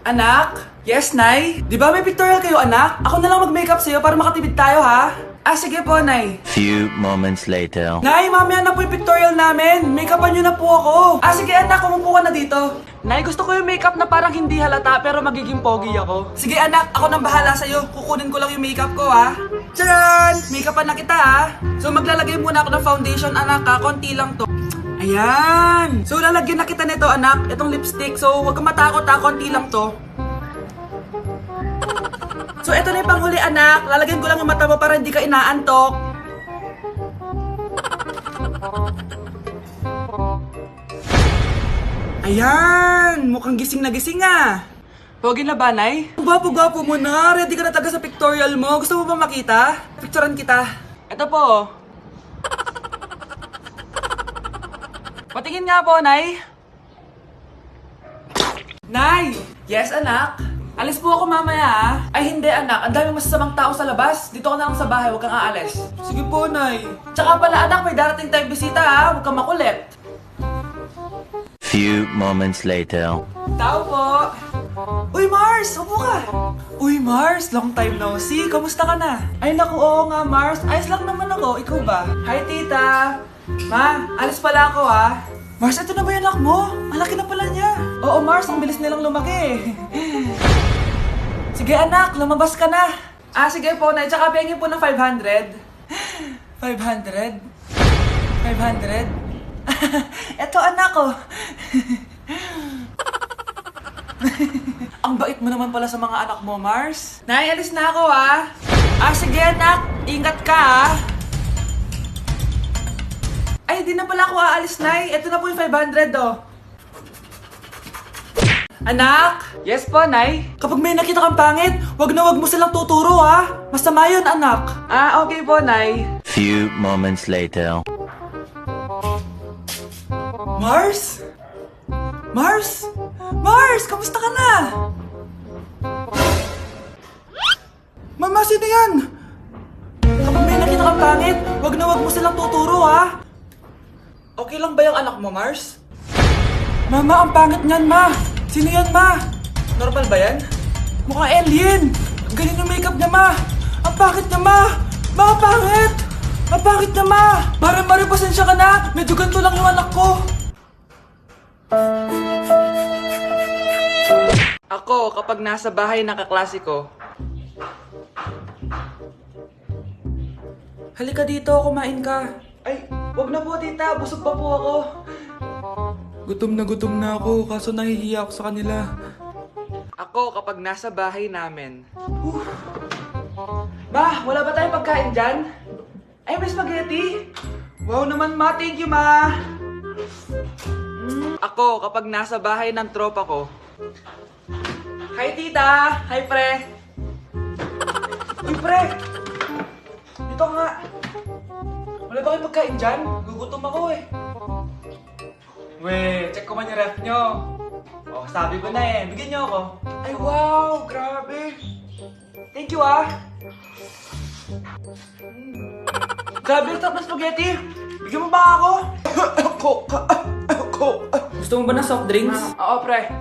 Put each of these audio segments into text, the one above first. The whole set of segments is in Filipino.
Anak? Yes, Nay? Di ba may pictorial kayo, anak? Ako na lang mag-makeup sa'yo para makatipid tayo, ha? Sige po, Nay. Few moments later. Nay, mamaya na po yung pictorial namin. Make-upan nyo na po ako. Sige, anak, umupo ka na dito. Nay, gusto ko yung makeup na parang hindi halata pero magiging pogi ako. Sige, anak, ako nang bahala sa'yo. Kukunin ko lang yung makeup ko, ha? Tcharan! Make-upan na kita, ha? So, maglalagay muna ako ng foundation, anak, ha? Konti lang to. Ayan! So, lalagyan na kita nito, anak. Itong lipstick. So, huwag kang matakot, ha? Konti lang to. So, eto na yung panghuli, anak. Lalagyan ko lang yung mata mo para hindi ka inaantok. Ayan! Mukhang gising na gising, ah. Pogi na ba, Nay? Gwapo-gwapo mo na. Ready ka na talaga sa pictorial mo. Gusto mo ba makita? Picturean kita. Eto po. Patingin nga po, Nay. Nay! Yes, anak? Alis po ako mamaya, ha? Ay, hindi, anak. Ang daming masasamang tao sa labas. Dito ka na lang sa bahay. Huwag kang aalis. Sige po, Nay. Tsaka pala, anak, may darating tayong bisita, ha? Huwag kang makulit. Few moments later. Tao po. Uy, Mars! Upo ka! Uy, Mars! Long time no see. Kamusta ka na? Ay, naku, oo nga, Mars. Ayos lang naman ako. Ikaw ba? Hi, tita. Ma, alis pala ako, ha? Mars, ito na ba yung anak mo? Ang laki na pala niya. Oo, Mars. Ang bilis nilang lumaki. Sige, anak. Lumabas ka na. Sige po, Nay. Tsaka pengin po ng 500. 500? 500? Eto, anak ko. Ang bait mo naman pala sa mga anak mo, Mars. Nay, alis na ako, ha? Sige, anak. Ingat ka, ha? Ay, di na pala ako aalis, Nay. Ito na po yung 500, oh. Anak? Yes po, Nay. Kapag may nakita kang pangit, wag mo silang tuturo, ha? Masama yun, anak. Okay po, Nay. Few moments later. Mars? Mars? Mars, kamusta ka na? Mama, sino yan? Kapag may nakita kang pangit, wag mo silang tuturo, ha? Okay lang ba yung anak mo, Mars? Mama, ang pangit niyan, ma. Sino yan, ma? Normal ba yan? Mukhang alien. Ganyan yung makeup niya, ma. Ang pangit niya, ma. Ma, ang pangit. Ang pangit niya, ma. Mare, pasensya ka na. Medyo ganito lang yung anak ko. Ako, kapag nasa bahay ng kaklase ko. Halika dito, kumain ka. Ay, wag na po, tita. Busog pa po ako. Gutom na ako, kaso nahihiya ako sa kanila. Ako, kapag nasa bahay namin. Ma, wala ba tayong pagkain dyan? Ay, may spaghetti. Wow naman, ma. Thank you, ma. Ako, kapag nasa bahay ng tropa ko. Hi, tita. Hi, pre. Uy, pre. Dito nga. Wala ba kayong pagkain dyan? Gugutom ako, eh. Weh, check ko man yung ref nyo. Sabi ko na eh. Bigyan nyo ako. Ay, wow. Grabe. Thank you, ah. Grabe, ang sarap ng spaghetti. Bigyan mo ba ako? Gusto mo ba ng soft drinks? Oo, pre.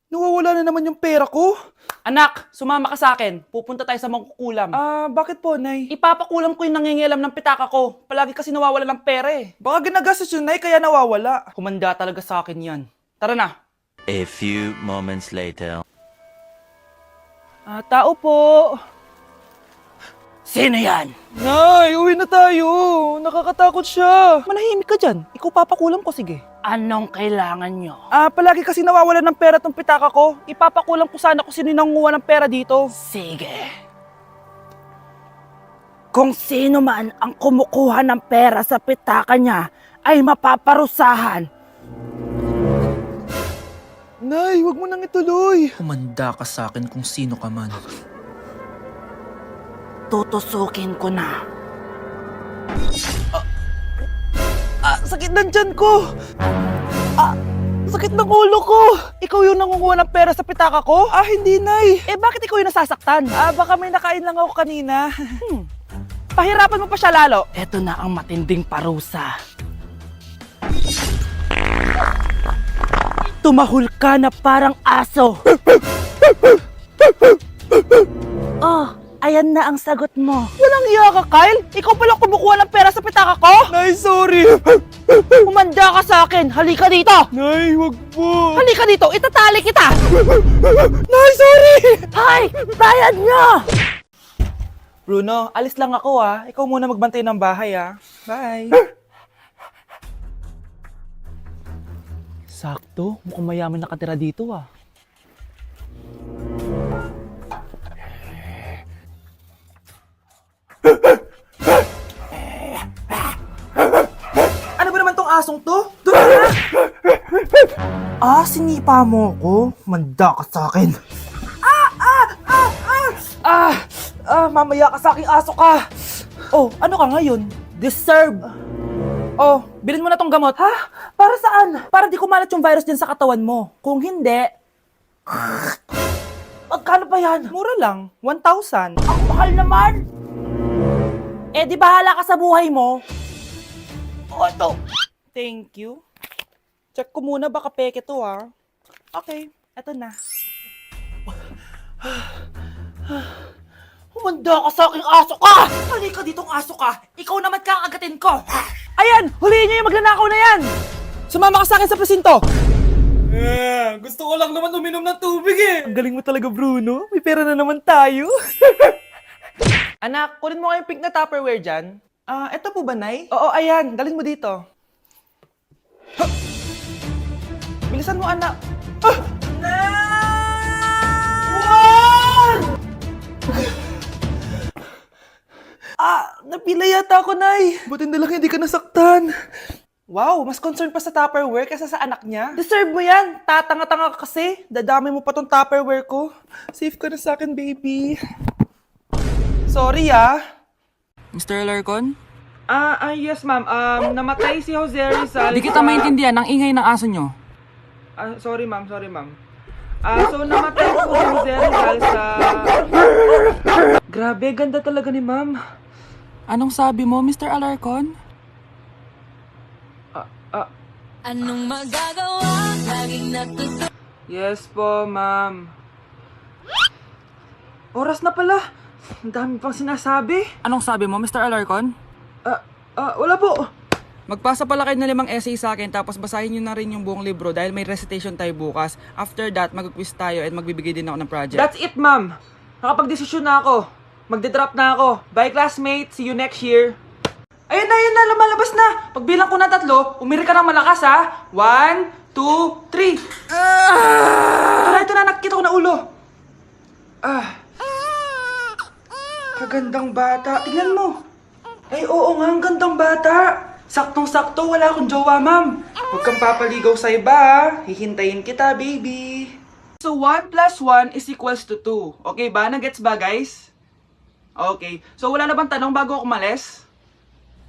Nawawala na naman yung pera ko. Anak, sumama ka sa akin. Pupunta tayo sa mangkukulam. Bakit po, Nay? Ipapakulam ko yung nangingialam ng pitaka ko. Palagi kasi nawawala ng pera eh. Baka ginagastos yun, Nay, kaya nawawala. Kumanda talaga sa akin yan. Tara na. A few moments later. Tao po. Sino yan? Nay, uwi na tayo. Nakakatakot siya. Manahimik ka dyan. Ikaw papakulam ko, sige. Anong kailangan nyo? Palagi kasi nawawala ng pera tong pitaka ko. Ipapakulam ko sana kung sino yung nangunguha ng pera dito. Sige. Kung sino man ang kumukuha ng pera sa pitaka niya ay mapaparusahan. Nay, wag mo nang ituloy. Humanda ka sa akin kung sino ka man. Tutusukin ko na. Sakit ng tiyan ko. Sakit ng ulo ko. Ikaw yung nangunguha ng pera sa pitaka ko? Hindi, Nay. Bakit ikaw yung nasasaktan? Baka may nakain lang ako kanina. Pahirapan mo pa siya lalo. Ito na ang matinding parusa. Tumahol ka na parang aso. Oh, ayan na ang sagot mo. Walang iya ka, Kyle? Ikaw pala kumukuha ng pera sa pitaka ko? Nay, sorry. Humanda ka sa akin. Halika dito. Nay, wag po. Halika dito. Itatali kita. Nay, sorry. Hay, bayad nyo. Bruno, alis lang ako Ikaw muna magbantay ng bahay Bye. Sakto, mukhang mayaman nakatira dito Ano ba naman tong asong to? Doon na! Sinipa mo ko? Manda ka sa akin. Mamaya ka sa aking aso ka. Oh, ano ka ngayon? Deserve. Oh, bilhin mo na tong gamot. Ha? Para saan? Para di kumalat yung virus din sa katawan mo. Kung hindi, magkano pa yan? Mura lang, 1,000. Ang mahal naman. Eh di bahala ka sa buhay mo. Oh, ito. Thank you. Check ko muna, baka peke to Okay, eto na. Humanda ka sa aking aso ka! Halika ditong aso ka! Ikaw naman kakagatin ko! Ayan! Huliin niyo yung magnanakaw na yan! Sumama ka sa akin sa presinto! Gusto ko lang naman uminom ng tubig Ang galing mo talaga, Bruno. May pera na naman tayo. Anak, kunin mo nga yung pink na Tupperware dyan. Eto po ba, Nay? Oo, ayan. Dalhin mo dito. Huh! Bilisan mo, anak. Napila yata ako, Nay. Buti na lang hindi ka nasaktan. Wow, mas concerned pa sa Tupperware kaysa sa anak niya. Deserve mo yan. Tatanga-tanga ka kasi. Dadami mo pa tong Tupperware ko. Safe ka na sa akin, baby. Sorry, Mr. Alarcon? Yes, ma'am. Namatay si Jose Rizal. Di kita maintindihan ang ingay ng aso nyo. Sorry, ma'am. So, namatay po si Jose Rizal sa... Grabe, ganda talaga ni ma'am. Anong sabi mo, Mr. Alarcon? Anong magagawa? Laging natutuwa. Yes po, ma'am. Oras na pala. Ang dami pang sinasabi. Anong sabi mo, Mr. Alarcon? Wala po. Magpasa pala kayo ng 5 essay sa akin tapos basahin nyo na rin yung buong libro dahil may recitation tayo bukas. After that, mag-quiz tayo at magbibigay din ako ng project. That's it, ma'am. Nakapag-desisyon na ako. Magde-drop na ako. Bye, classmate. See you next year. Ayun na, lumalabas na. Pagbilang ko na 3, umiri ka ng malakas, 1, 2, 3. Ito na, nakikita ko na ulo. Kagandang bata. Tingnan mo. Ay, oo nga, ang gandang bata. Saktong-sakto, wala akong jowa, ma'am. Huwag kang papaligaw sa iba, Hihintayin kita, baby. So, 1 plus 1 is equals to 2. Okay ba? Nagets ba, guys? Okay. So, wala na bang tanong bago ako umalis?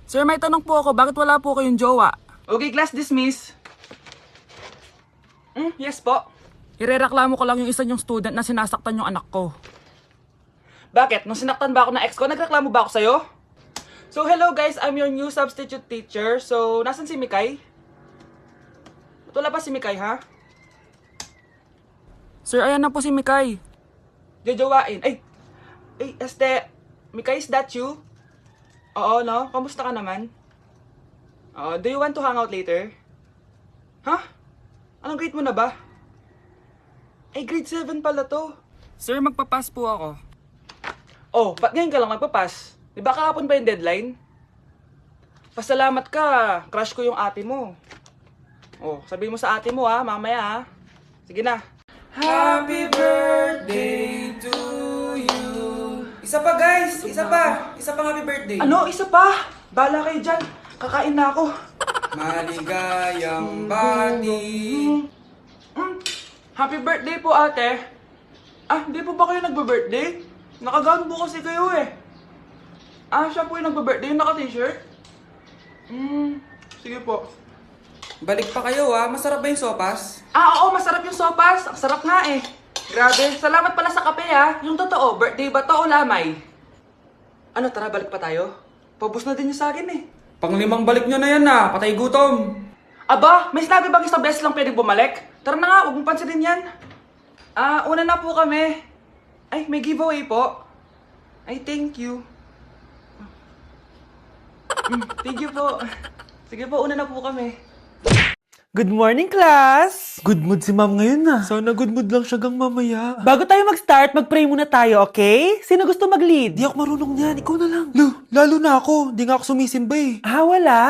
Sir, may tanong po ako, bakit wala po kayong jowa? Okay, class dismiss. Yes po. Irereklamo ko lang yung isa nyong student na sinasaktan yung anak ko. Bakit? Nung sinaktan ba ako ng ex ko, nagreklamo ba ako sa'yo? So, hello guys, I'm your new substitute teacher. So, nasan si Mikay? Wala pa si Mikay, ha? Sir, ayan na po si Mikay. Jojowain. Ay, Mikay, is that you? Oo, no? Kamusta ka naman? Do you want to hang out later? Ha? Anong grade mo na ba? Ay, grade 7 pala to. Sir, magpapass po ako. Oh, ba't ngayon ka lang nagpapas? Di ba kahapon pa yung deadline? Pasalamat ka, crush ko yung ate mo. Oh, sabihin mo sa ate mo mamaya Sige na. Happy birthday to you. Isa pa guys, isa pa happy birthday. Ano, isa pa? Bala kayo dyan, kakain na ako. Maligayang bati. Happy birthday po ate. Hindi po ba kayo nagbe-birthday? Nakagown po kasi kayo siya po yung nagbe-birthday, yung naka-t-shirt? Sige po. Balik pa kayo masarap ba yung sopas? Oo, masarap yung sopas. Ang sarap nga Grabe, salamat pala sa kape Yung totoo, birthday ba to o lamay? Ano, tara, balik pa tayo? Paubos na din yung sa akin Pang-5 balik nyo na yan patay gutom. Aba, may sinabi bang isang beses lang pwedeng bumalik? Tara na nga, huwag mong pansinin yan. Una na po kami. Ay, may giveaway po. Ay, thank you. Thank you po. Sige po, una na po kami. Good morning, class! Good mood si ma'am ngayon na. Sana good mood lang siya gang mamaya. Bago tayo mag-start, mag-pray muna tayo, okay? Sino gusto mag-lead? Di ako marunong niyan, ikaw na lang. Lalo na ako. Di nga ako sumisimba eh. Wala.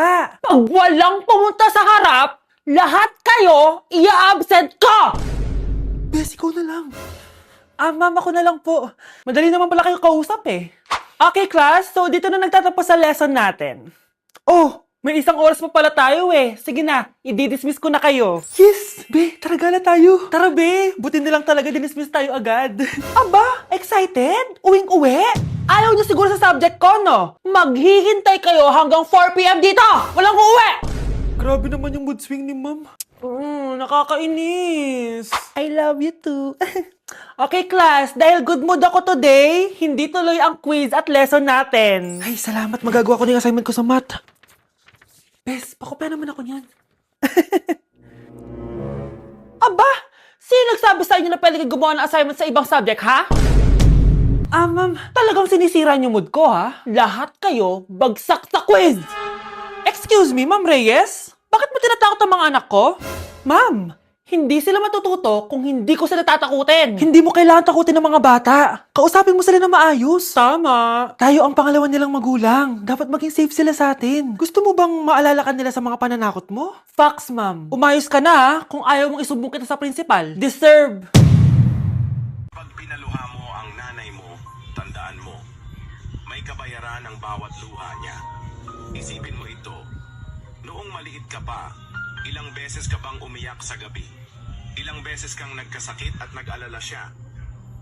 Pag walang pumunta sa harap, lahat kayo ia-absent ko! Bes, ikaw na lang. Ma'am, ako na lang po. Madali naman pala kayo kausap eh. Okay, class. So, dito na nagtatapos sa lesson natin. Oh, may isang oras pa pala tayo eh. Sige na, i-dismiss ko na kayo. Yes! Be, tara gala tayo. Tara be, buti na lang talaga dinismiss tayo agad. Aba, excited? Uwing-uwi? Ayaw niyo siguro sa subject ko, no? Maghihintay kayo hanggang 4 p.m. dito! Walang uuwi! Grabe naman yung mood swing ni ma'am. Nakakainis. I love you too. Okay, class. Dahil good mood ako today, hindi tuloy ang quiz at lesson natin. Ay, salamat. Magagawa ko na yung assignment ko sa math. Bes, pakopya naman ako niyan. Aba! Sino nagsabi sa inyo na pwede kayo gumawa ng assignment sa ibang subject, ha? Ma'am, talagang sinisira niyo mood ko, ha? Lahat kayo bagsak sa quiz! Excuse me, Ma'am Reyes? Bakit mo tinatakot ang mga anak ko? Ma'am, hindi sila matututo kung hindi ko sila tatakutin. Hindi mo kailangan takutin ng mga bata. Kausapin mo sila na maayos. Tama. Tayo ang pangalawa nilang magulang. Dapat maging safe sila sa atin. Gusto mo bang maalala ka nila sa mga pananakot mo? Facts, ma'am. Umayos ka na, ha? Kung ayaw mong isumbong kita sa principal. Deserve. Pag pinaluha mo ang nanay mo, tandaan mo, may kabayaran ang bawat luha niya. Isipin mo ito, noong maliit ka pa, ilang beses ka bang umiyak sa gabi? Ilang beses kang nagkasakit at nag-alala siya?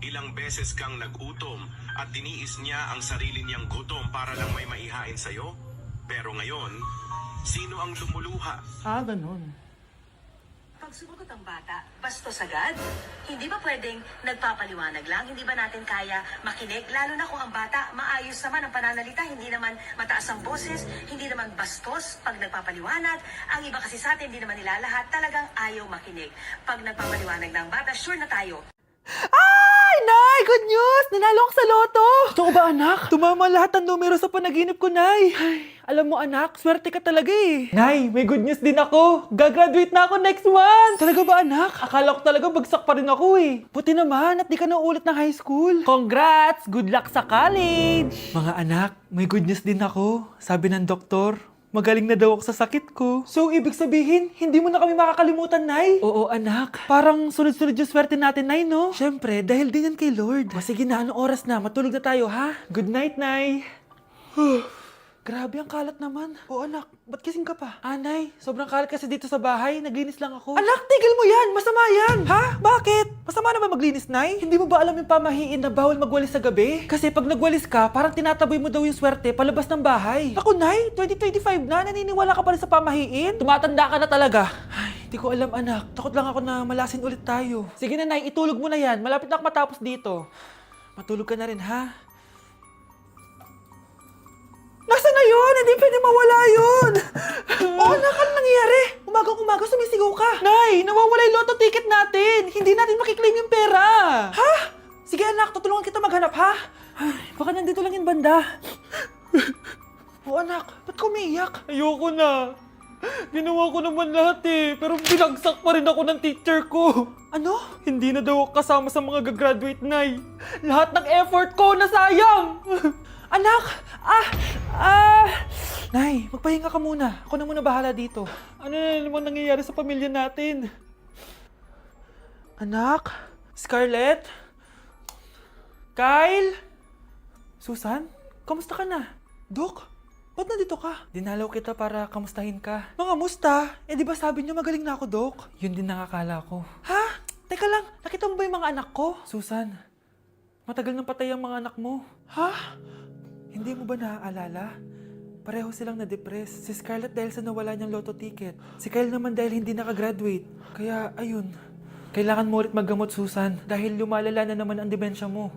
Ilang beses kang nagutom at tiniis niya ang sarili niyang gutom para lang may maihain sa'yo? Pero ngayon, sino ang lumuluha? Ganun. Pag sumagot ang bata, bastos agad? Hindi ba pwedeng nagpapaliwanag lang? Hindi ba natin kaya makinig? Lalo na kung ang bata, maayos naman ang pananalita, hindi naman mataas ang boses, hindi naman bastos pag nagpapaliwanag. Ang iba kasi sa atin, hindi naman nila lahat talagang ayaw makinig. Pag nagpapaliwanag ng bata, sure na tayo. Ay, Nay! Good news! Nanalo ako sa loto! Totoo ba, anak? Tumama lahat ng numero sa panaginip ko, Nay. Ay, alam mo, anak, swerte ka talaga eh. Nay, may good news din ako. Gagraduate na ako next month! Talaga ba, anak? Akala ko talaga bagsak pa rin ako eh. Buti naman at di ka na ulit ng high school. Congrats! Good luck sa college! Mga anak, may good news din ako. Sabi ng doktor, magaling na daw ako sa sakit ko. So, ibig sabihin, hindi mo na kami makakalimutan, Nay? Oo, anak. Parang sunod-sunod yung swerte natin, Nay, no? Siyempre, dahil din yan kay Lord. O sige na, anong oras na? Matulog na tayo, ha? Good night, Nay. Grabe, ang kalat naman. O anak, ba't kising ka pa? Nay, sobrang kalat kasi dito sa bahay. Naglinis lang ako. Anak, tigil mo yan! Masama yan! Ha? Bakit? Masama naman maglinis, Nay? Hindi mo ba alam yung pamahiin na bawal magwalis sa gabi? Kasi pag nagwalis ka, parang tinataboy mo daw yung swerte palabas ng bahay. Ako, Nay, 2025 na, naniniwala ka pa rin sa pamahiin? Tumatanda ka na talaga. Ay, di ko alam, anak. Takot lang ako na malasin ulit tayo. Sige na, Nay, itulog mo na yan. Malapit na ako matapos dito. Matulog ka na rin, ha? Nasaan na yun? Hindi pwede mawala yun! Anak, ano nangyayari? Umagang-umaga sumisigaw ka. Nay, nawawala yung lotto ticket natin. Hindi natin makiklaim yung pera. Ha? Sige anak, tutulungan kita maghanap, ha? Ay, baka nandito lang yung banda. Anak, ba't ka umiiyak? Ayoko na. Ginawa ko naman lahat eh, pero binagsak pa rin ako ng teacher ko. Ano? Hindi na daw ako kasama sa mga gagraduate, Nay. Lahat ng effort ko nasayang. Anak! Nay, magpahinga ka muna. Ako na muna bahala dito. Ano na naman nangyayari sa pamilya natin? Anak? Scarlett? Kyle? Susan? Kamusta ka na? Dok? Ba't nandito ka? Dinalaw kita para kamustahin ka. Mga musta? Di ba sabi niyo magaling na ako, Dok? Yun din nakakala ko. Ha? Teka lang, nakita mo ba yung mga anak ko? Susan, matagal nang patay ang mga anak mo. Ha? Hindi mo ba naaalala? Pareho silang na-depress. Si Scarlett dahil sa nawala niyang lotto ticket. Si Kyle naman dahil hindi nakagraduate. Kaya, ayun. Kailangan mo ulit maggamot, Susan. Dahil lumalala na naman ang demensya mo.